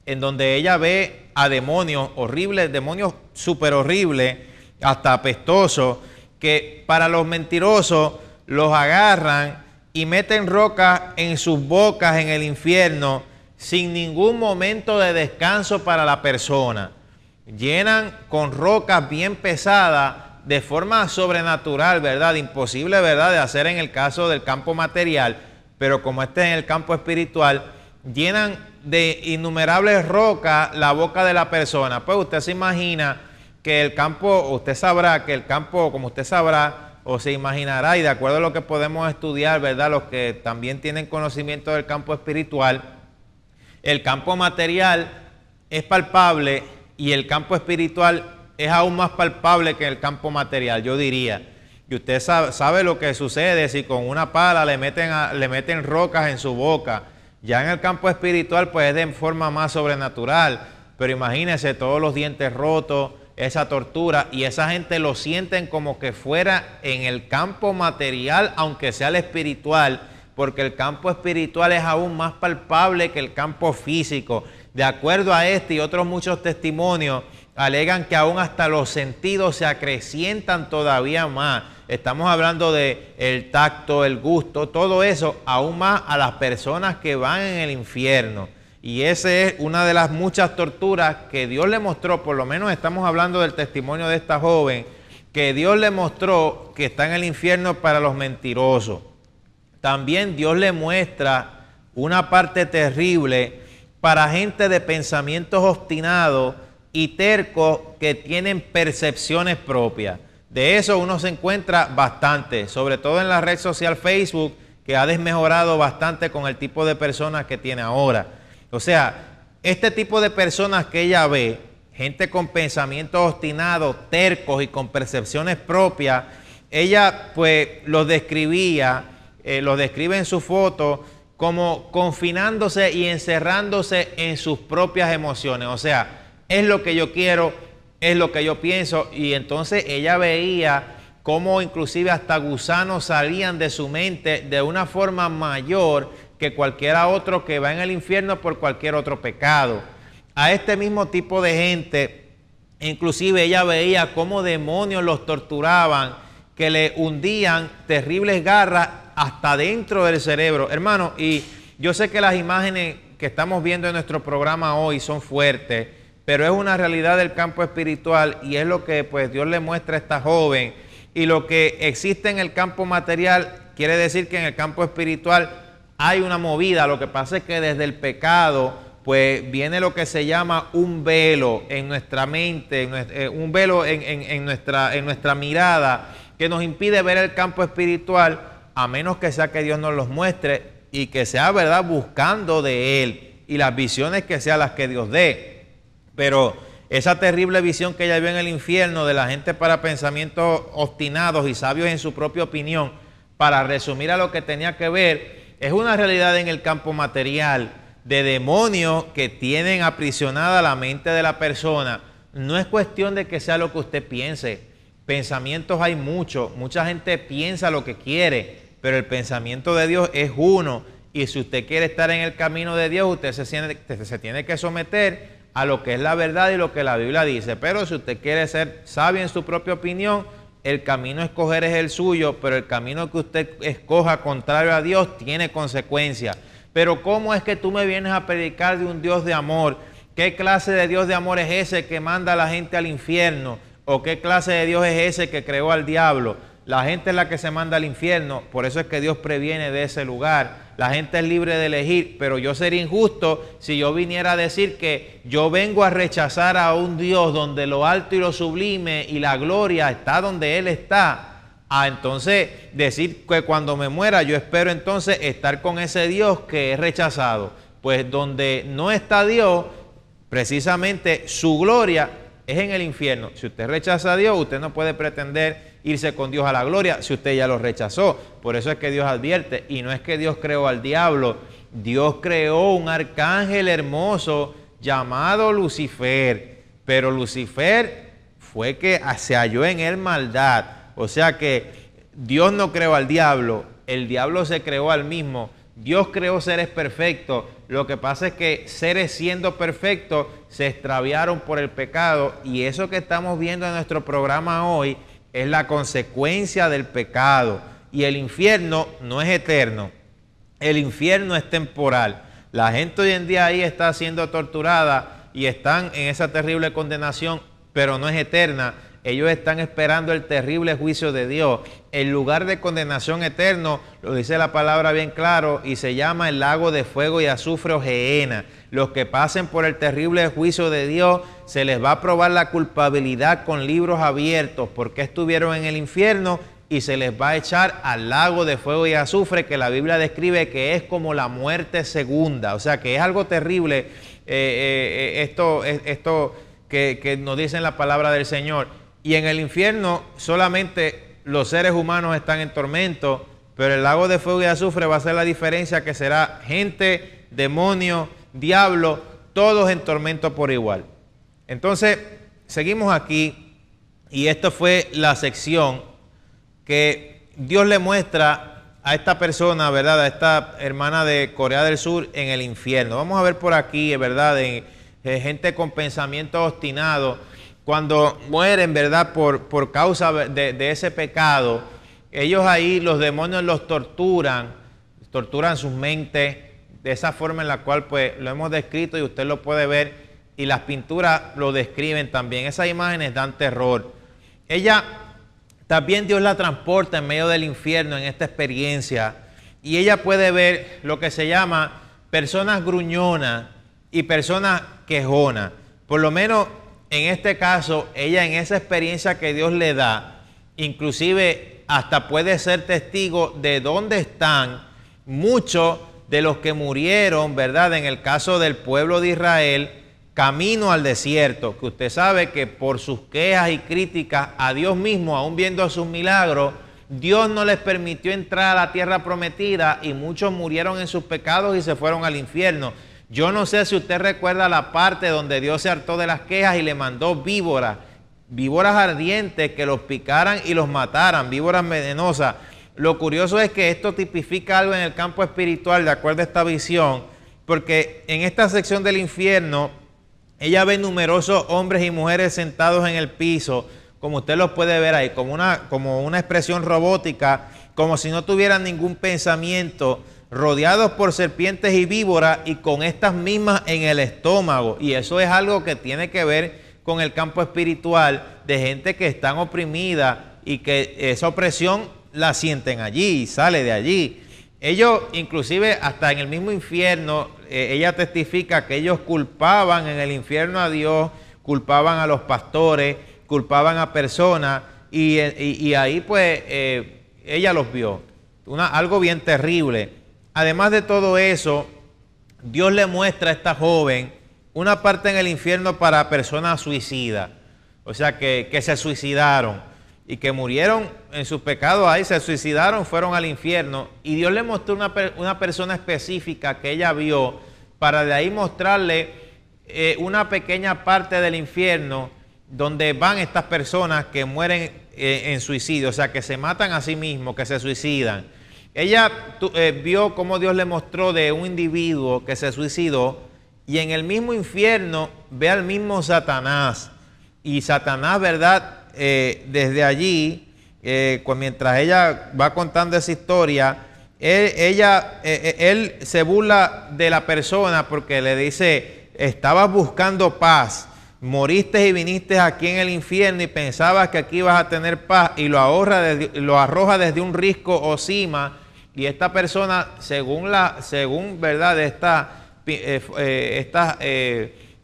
en donde ella ve a demonios horribles, demonios súper horribles, hasta apestosos, que para los mentirosos los agarran y meten rocas en sus bocas en el infierno sin ningún momento de descanso para la persona. Llenan con rocas bien pesadas de forma sobrenatural, ¿verdad? Imposible, ¿verdad?, de hacer en el caso del campo material, pero como este es en el campo espiritual, llenan de innumerables rocas la boca de la persona. Pues usted se imagina que el campo, usted sabrá que el campo, como usted sabrá, o se imaginará, y de acuerdo a lo que podemos estudiar, ¿verdad? Los que también tienen conocimiento del campo espiritual, el campo material es palpable y el campo espiritual es aún más palpable que el campo material, yo diría. Y usted sabe lo que sucede si con una pala le meten rocas en su boca. Ya en el campo espiritual pues es de forma más sobrenatural, pero imagínense todos los dientes rotos, esa tortura, y esa gente lo sienten como que fuera en el campo material, aunque sea el espiritual, porque el campo espiritual es aún más palpable que el campo físico. De acuerdo a este y otros muchos testimonios, alegan que aún hasta los sentidos se acrecientan todavía más. Estamos hablando de el tacto, el gusto, todo eso, aún más a las personas que van en el infierno. Y esa es una de las muchas torturas que Dios le mostró, por lo menos estamos hablando del testimonio de esta joven, que Dios le mostró que está en el infierno para los mentirosos. También Dios le muestra una parte terrible para gente de pensamientos obstinados y tercos que tienen percepciones propias. De eso uno se encuentra bastante, sobre todo en la red social Facebook, que ha desmejorado bastante con el tipo de personas que tiene ahora. O sea, este tipo de personas que ella ve, gente con pensamientos obstinados, tercos y con percepciones propias, ella pues los describe en su foto como confinándose y encerrándose en sus propias emociones. O sea, es lo que yo quiero, es lo que yo pienso, y entonces ella veía cómo inclusive hasta gusanos salían de su mente de una forma mayor que cualquiera otro que va en el infierno por cualquier otro pecado. A este mismo tipo de gente, inclusive ella veía cómo demonios los torturaban, que le hundían terribles garras hasta dentro del cerebro. Hermano, y yo sé que las imágenes que estamos viendo en nuestro programa hoy son fuertes, pero es una realidad del campo espiritual y es lo que pues Dios le muestra a esta joven. Y lo que existe en el campo material quiere decir que en el campo espiritual hay una movida. Lo que pasa es que desde el pecado pues viene lo que se llama un velo en nuestra mente, un velo en nuestra mirada, que nos impide ver el campo espiritual, a menos que sea que Dios nos los muestre y que sea, ¿verdad?, buscando de Él, y las visiones que sean las que Dios dé. Pero esa terrible visión que ella vio en el infierno de la gente para pensamientos obstinados y sabios en su propia opinión, para resumir a lo que tenía que ver, es una realidad en el campo material de demonios que tienen aprisionada la mente de la persona. No es cuestión de que sea lo que usted piense. Pensamientos hay muchos. Mucha gente piensa lo que quiere, pero el pensamiento de Dios es uno. Y si usted quiere estar en el camino de Dios, usted se tiene que someter a lo que es la verdad y lo que la Biblia dice. Pero si usted quiere ser sabio en su propia opinión, el camino a escoger es el suyo, pero el camino que usted escoja contrario a Dios tiene consecuencias. Pero ¿cómo es que tú me vienes a predicar de un Dios de amor? ¿Qué clase de Dios de amor es ese que manda a la gente al infierno? ¿O qué clase de Dios es ese que creó al diablo? La gente es la que se manda al infierno, por eso es que Dios previene de ese lugar. La gente es libre de elegir, pero yo sería injusto si yo viniera a decir que yo vengo a rechazar a un Dios donde lo alto y lo sublime y la gloria está donde Él está. Entonces decir que cuando me muera yo espero entonces estar con ese Dios que es rechazado. Pues donde no está Dios, precisamente su gloria es en el infierno. Si usted rechaza a Dios, usted no puede pretender irse con Dios a la gloria si usted ya lo rechazó. Por eso es que Dios advierte, y no es que Dios creó al diablo, Dios creó un arcángel hermoso llamado Lucifer, pero Lucifer fue que se halló en él maldad. O sea que Dios no creó al diablo, el diablo se creó al mismo. Dios creó seres perfectos, lo que pasa es que seres siendo perfectos se extraviaron por el pecado, y eso que estamos viendo en nuestro programa hoy es la consecuencia del pecado. Y el infierno no es eterno, el infierno es temporal. La gente hoy en día ahí está siendo torturada y están en esa terrible condenación, pero no es eterna. Ellos están esperando el terrible juicio de Dios. El lugar de condenación eterno, lo dice la palabra bien claro, y se llama el lago de fuego y azufre o Gehenna. Los que pasen por el terrible juicio de Dios, se les va a probar la culpabilidad con libros abiertos, porque estuvieron en el infierno y se les va a echar al lago de fuego y azufre, que la Biblia describe que es como la muerte segunda. O sea que es algo terrible esto que nos dice en la palabra del Señor. Y en el infierno solamente los seres humanos están en tormento, pero el lago de fuego y azufre va a ser la diferencia, que será gente, demonio, diablo, todos en tormento por igual. Entonces, seguimos aquí, y esta fue la sección que Dios le muestra a esta persona, ¿verdad? A esta hermana de Corea del Sur en el infierno. Vamos a ver por aquí, ¿verdad? Gente con pensamiento obstinado, cuando mueren, ¿verdad? Por causa de ese pecado, ellos ahí, los demonios los torturan sus mentes, de esa forma en la cual pues lo hemos descrito y usted lo puede ver, y las pinturas lo describen también. Esas imágenes dan terror. Ella, también Dios la transporta en medio del infierno en esta experiencia, y ella puede ver lo que se llama personas gruñonas y personas quejonas. Por lo menos en este caso, ella, en esa experiencia que Dios le da, inclusive hasta puede ser testigo de dónde están muchos de los que murieron, ¿verdad? En el caso del pueblo de Israel, camino al desierto, que usted sabe que por sus quejas y críticas a Dios mismo, aún viendo sus milagros, Dios no les permitió entrar a la tierra prometida, y muchos murieron en sus pecados y se fueron al infierno. Yo no sé si usted recuerda la parte donde Dios se hartó de las quejas y le mandó víboras ardientes que los picaran y los mataran, víboras venenosas. Lo curioso es que esto tipifica algo en el campo espiritual, de acuerdo a esta visión, porque en esta sección del infierno, ella ve numerosos hombres y mujeres sentados en el piso, como usted los puede ver ahí, como una expresión robótica, como si no tuvieran ningún pensamiento, rodeados por serpientes y víboras, y con estas mismas en el estómago. Y eso es algo que tiene que ver con el campo espiritual, de gente que están oprimida y que esa opresión la sienten allí y sale de allí. Ellos, inclusive hasta en el mismo infierno, ella testifica que ellos culpaban en el infierno a Dios, culpaban a los pastores, culpaban a personas, y ahí pues ella los vio. Algo bien terrible. Además de todo eso, Dios le muestra a esta joven una parte en el infierno para personas suicidas, o sea que se suicidaron y que murieron en sus pecados ahí, se suicidaron, fueron al infierno, y Dios le mostró una persona específica que ella vio, para de ahí mostrarle una pequeña parte del infierno donde van estas personas que mueren en suicidio, o sea que se matan a sí mismos, que se suicidan. Ella vio cómo Dios le mostró de un individuo que se suicidó, y en el mismo infierno ve al mismo Satanás. Y Satanás, ¿verdad? Desde allí, mientras ella va contando esa historia, él se burla de la persona, porque le dice: estabas buscando paz, moriste y viniste aquí en el infierno y pensabas que aquí ibas a tener paz, y lo arroja desde un risco o cima. Y esta persona, según ¿verdad?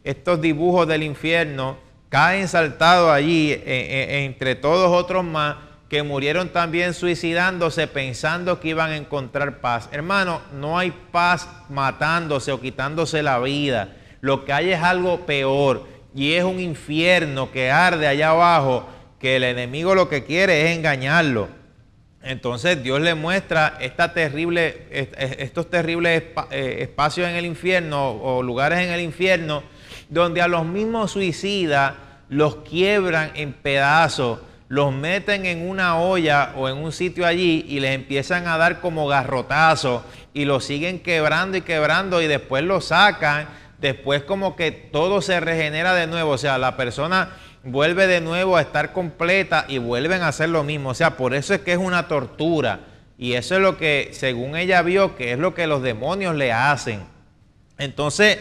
Estos dibujos del infierno, caen saltados allí entre todos otros más que murieron también suicidándose, pensando que iban a encontrar paz. Hermano, no hay paz matándose o quitándose la vida. Lo que hay es algo peor, y es un infierno que arde allá abajo, que el enemigo lo que quiere es engañarlo. Entonces Dios le muestra estos terribles espacios en el infierno, o lugares en el infierno, donde a los mismos suicidas los quiebran en pedazos, los meten en una olla o en un sitio allí y les empiezan a dar como garrotazos, y los siguen quebrando y quebrando, y después los sacan. Después como que todo se regenera de nuevo, o sea, la persona vuelve de nuevo a estar completa y vuelven a hacer lo mismo. O sea, por eso es que es una tortura, y eso es lo que, según ella vio, que es lo que los demonios le hacen. Entonces,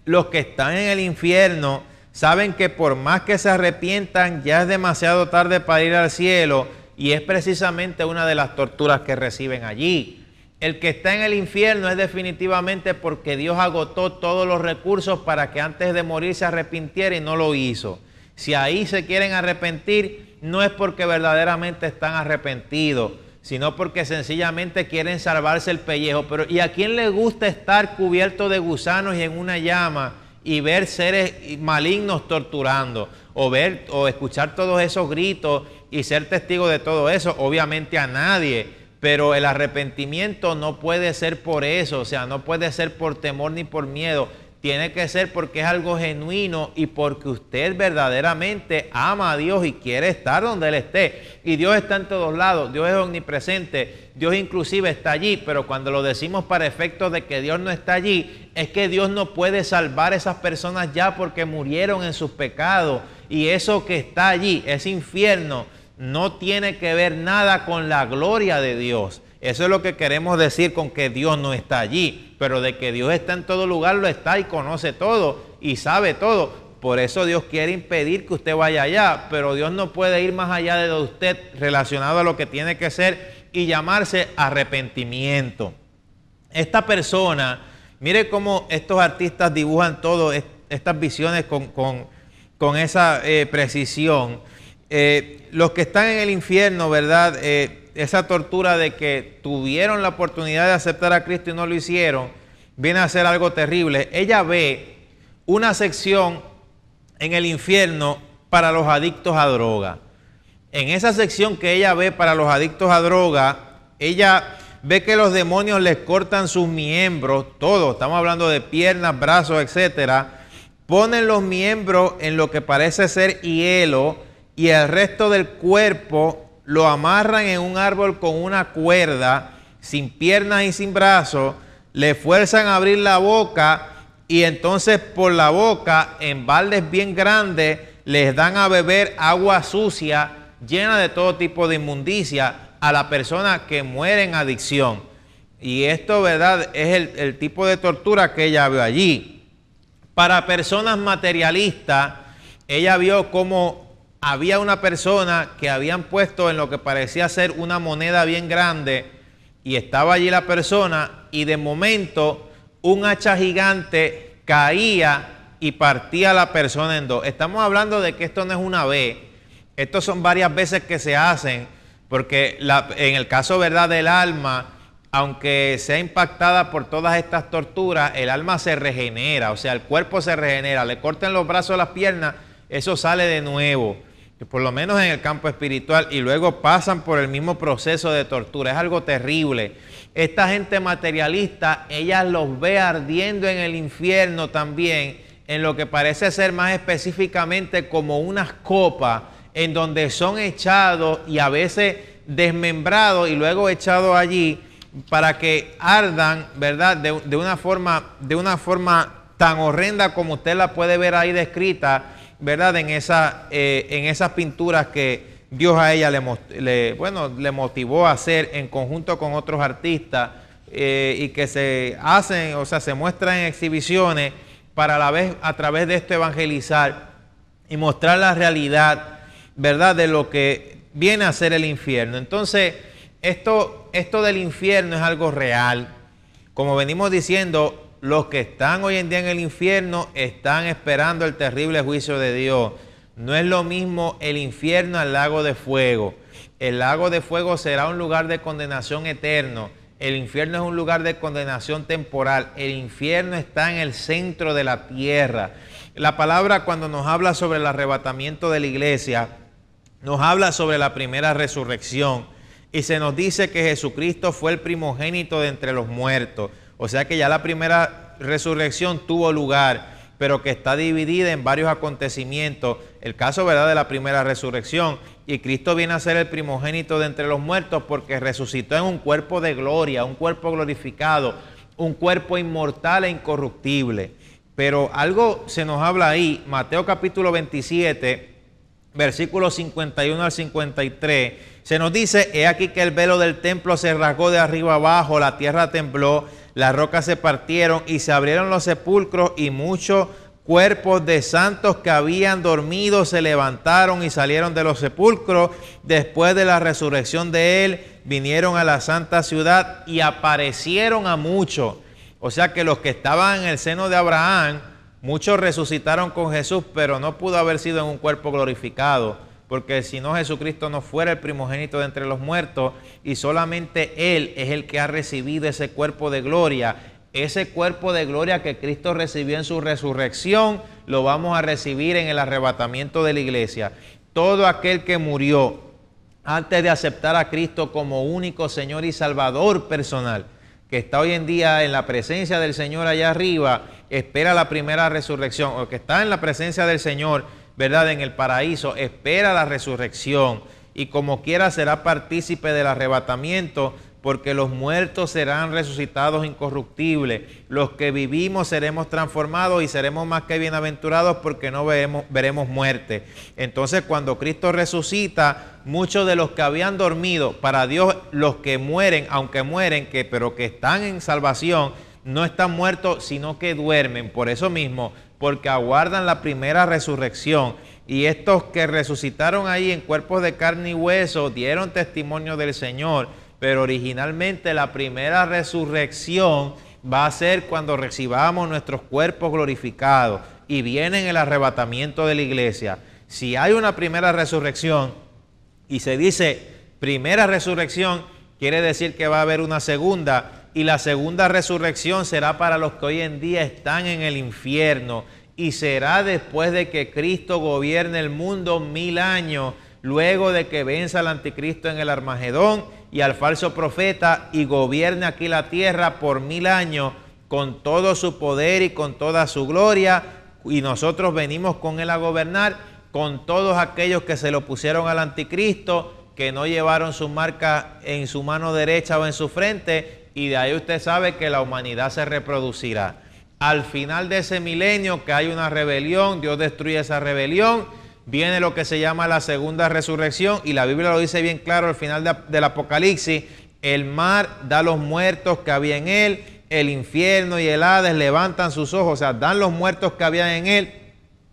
los que están en el infierno saben que por más que se arrepientan, ya es demasiado tarde para ir al cielo, y es precisamente una de las torturas que reciben allí. El que está en el infierno es definitivamente porque Dios agotó todos los recursos para que antes de morir se arrepintiera, y no lo hizo. Si ahí se quieren arrepentir, no es porque verdaderamente están arrepentidos, sino porque sencillamente quieren salvarse el pellejo. Pero ¿y a quién le gusta estar cubierto de gusanos y en una llama y ver seres malignos torturando? O ver o escuchar todos esos gritos y ser testigo de todo eso. Obviamente a nadie, pero el arrepentimiento no puede ser por eso, o sea, no puede ser por temor ni por miedo. Tiene que ser porque es algo genuino y porque usted verdaderamente ama a Dios y quiere estar donde Él esté. Y Dios está en todos lados, Dios es omnipresente, Dios inclusive está allí, pero cuando lo decimos para efectos de que Dios no está allí, es que Dios no puede salvar a esas personas ya porque murieron en sus pecados. Y eso que está allí, ese infierno, no tiene que ver nada con la gloria de Dios. Eso es lo que queremos decir con que Dios no está allí, pero de que Dios está en todo lugar, lo está y conoce todo y sabe todo. Por eso Dios quiere impedir que usted vaya allá, pero Dios no puede ir más allá de usted relacionado a lo que tiene que ser y llamarse arrepentimiento. Esta persona, mire cómo estos artistas dibujan todo estas visiones con esa precisión. Los que están en el infierno, ¿verdad? Esa tortura de que tuvieron la oportunidad de aceptar a Cristo y no lo hicieron, viene a ser algo terrible. Ella ve una sección en el infierno para los adictos a droga. En esa sección que ella ve para los adictos a droga, ella ve que los demonios les cortan sus miembros, todo, estamos hablando de piernas, brazos, etcétera, ponen los miembros en lo que parece ser hielo y el resto del cuerpo lo amarran en un árbol con una cuerda, sin piernas y sin brazos, le fuerzan a abrir la boca y entonces por la boca, en baldes bien grandes, les dan a beber agua sucia, llena de todo tipo de inmundicia, a la persona que muere en adicción. Y esto, ¿verdad?, es el tipo de tortura que ella vio allí. Para personas materialistas, ella vio cómo había una persona que habían puesto en lo que parecía ser una moneda bien grande y estaba allí la persona y de momento un hacha gigante caía y partía a la persona en dos. Estamos hablando de que esto no es una vez, estos son varias veces que se hacen, porque en el caso, ¿verdad?, del alma, aunque sea impactada por todas estas torturas, el alma se regenera, o sea, el cuerpo se regenera, le cortan los brazos, las piernas, eso sale de nuevo, por lo menos en el campo espiritual, y luego pasan por el mismo proceso de tortura. Es algo terrible. Esta gente materialista, ella los ve ardiendo en el infierno también, en lo que parece ser más específicamente como unas copas, en donde son echados y a veces desmembrados y luego echados allí para que ardan, ¿verdad?, de una forma tan horrenda como usted la puede ver ahí descrita, ¿verdad?, en esas pinturas que Dios a ella le motivó a hacer en conjunto con otros artistas y que se hacen, o sea, se muestran en exhibiciones para a la vez a través de esto evangelizar y mostrar la realidad, ¿verdad?, de lo que viene a ser el infierno. Entonces, esto del infierno es algo real. Como venimos diciendo, los que están hoy en día en el infierno están esperando el terrible juicio de Dios. No es lo mismo el infierno al lago de fuego. El lago de fuego será un lugar de condenación eterno. El infierno es un lugar de condenación temporal. El infierno está en el centro de la tierra. La palabra, cuando nos habla sobre el arrebatamiento de la iglesia, nos habla sobre la primera resurrección. Y se nos dice que Jesucristo fue el primogénito de entre los muertos. O sea que ya la primera resurrección tuvo lugar, pero que está dividida en varios acontecimientos. El caso, ¿verdad?, de la primera resurrección. Y Cristo viene a ser el primogénito de entre los muertos porque resucitó en un cuerpo de gloria, un cuerpo glorificado, un cuerpo inmortal e incorruptible. Pero algo se nos habla ahí, Mateo capítulo 27, versículos 51 al 53, se nos dice: he aquí que el velo del templo se rasgó de arriba abajo, la tierra tembló, las rocas se partieron y se abrieron los sepulcros y muchos cuerpos de santos que habían dormido se levantaron y salieron de los sepulcros. Después de la resurrección de él, vinieron a la santa ciudad y aparecieron a muchos. O sea que los que estaban en el seno de Abraham, muchos resucitaron con Jesús, pero no pudo haber sido en un cuerpo glorificado, porque si no Jesucristo no fuera el primogénito de entre los muertos y solamente Él es el que ha recibido ese cuerpo de gloria. Ese cuerpo de gloria que Cristo recibió en su resurrección, lo vamos a recibir en el arrebatamiento de la iglesia. Todo aquel que murió antes de aceptar a Cristo como único Señor y Salvador personal, que está hoy en día en la presencia del Señor allá arriba, espera la primera resurrección, o que está en la presencia del Señor, ¿verdad?, en el paraíso, espera la resurrección, y como quiera será partícipe del arrebatamiento, porque los muertos serán resucitados incorruptibles, los que vivimos seremos transformados y seremos más que bienaventurados porque no veremos muerte. Entonces, cuando Cristo resucita, muchos de los que habían dormido, para Dios los que mueren, aunque mueren, pero que están en salvación, no están muertos, sino que duermen. Por eso mismo, porque aguardan la primera resurrección. Y estos que resucitaron ahí en cuerpos de carne y hueso dieron testimonio del Señor. Pero originalmente la primera resurrección va a ser cuando recibamos nuestros cuerpos glorificados y viene en el arrebatamiento de la iglesia. Si hay una primera resurrección y se dice primera resurrección, quiere decir que va a haber una segunda, y la segunda resurrección será para los que hoy en día están en el infierno, y será después de que Cristo gobierne el mundo 1000 años, luego de que venza al anticristo en el Armagedón y al falso profeta, y gobierne aquí la tierra por 1000 años con todo su poder y con toda su gloria, y nosotros venimos con él a gobernar, con todos aquellos que se lo pusieron al anticristo, que no llevaron su marca en su mano derecha o en su frente, y de ahí usted sabe que la humanidad se reproducirá. Al final de ese milenio, que hay una rebelión, Dios destruye esa rebelión, viene lo que se llama la segunda resurrección, y la Biblia lo dice bien claro al final del Apocalipsis: el mar da los muertos que había en él, el infierno y el Hades levantan sus ojos, o sea, dan los muertos que había en él,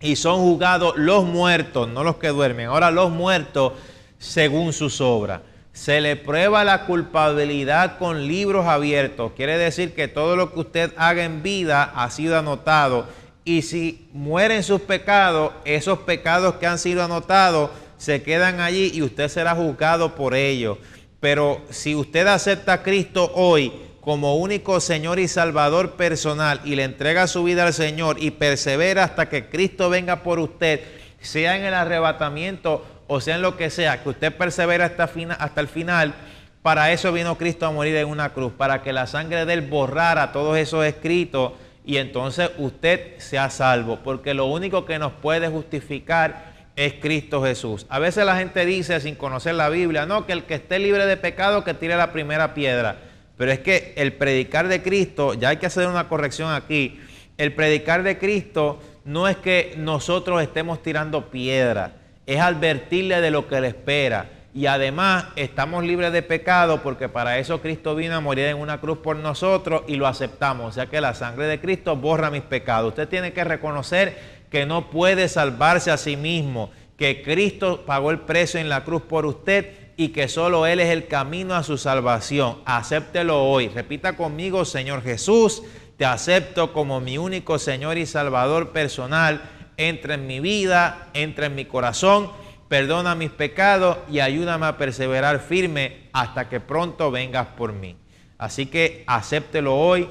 y son juzgados los muertos, no los que duermen, ahora los muertos según sus obras. Se le prueba la culpabilidad con libros abiertos, quiere decir que todo lo que usted haga en vida ha sido anotado. Y si mueren sus pecados, esos pecados que han sido anotados se quedan allí y usted será juzgado por ellos. Pero si usted acepta a Cristo hoy como único Señor y Salvador personal y le entrega su vida al Señor y persevera hasta que Cristo venga por usted, sea en el arrebatamiento o sea en lo que sea, que usted persevera hasta el final, para eso vino Cristo a morir en una cruz, para que la sangre de Él borrara todos esos escritos, y entonces usted sea salvo, porque lo único que nos puede justificar es Cristo Jesús. A veces la gente dice, sin conocer la Biblia, no, que el que esté libre de pecado que tire la primera piedra. Pero es que el predicar de Cristo, ya hay que hacer una corrección aquí, el predicar de Cristo no es que nosotros estemos tirando piedras, es advertirle de lo que le espera. Y además estamos libres de pecado porque para eso Cristo vino a morir en una cruz por nosotros y lo aceptamos. O sea que la sangre de Cristo borra mis pecados. Usted tiene que reconocer que no puede salvarse a sí mismo, que Cristo pagó el precio en la cruz por usted y que solo Él es el camino a su salvación. Acéptelo hoy. Repita conmigo: Señor Jesús, te acepto como mi único Señor y Salvador personal. Entra en mi vida, entra en mi corazón. Perdona mis pecados y ayúdame a perseverar firme hasta que pronto vengas por mí. Así que acéptelo hoy,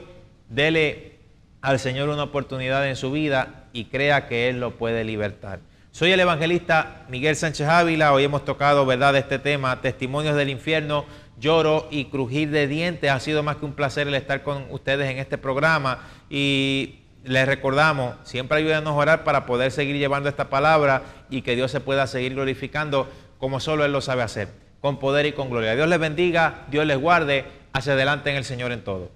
dele al Señor una oportunidad en su vida y crea que Él lo puede libertar. Soy el evangelista Miguel Sánchez Ávila. Hoy hemos tocado, ¿verdad?, este tema, testimonios del infierno, lloro y crujir de dientes. Ha sido más que un placer el estar con ustedes en este programa, y les recordamos, siempre ayúdenos a orar para poder seguir llevando esta palabra y que Dios se pueda seguir glorificando como solo Él lo sabe hacer, con poder y con gloria. Dios les bendiga, Dios les guarde, hacia adelante en el Señor en todo.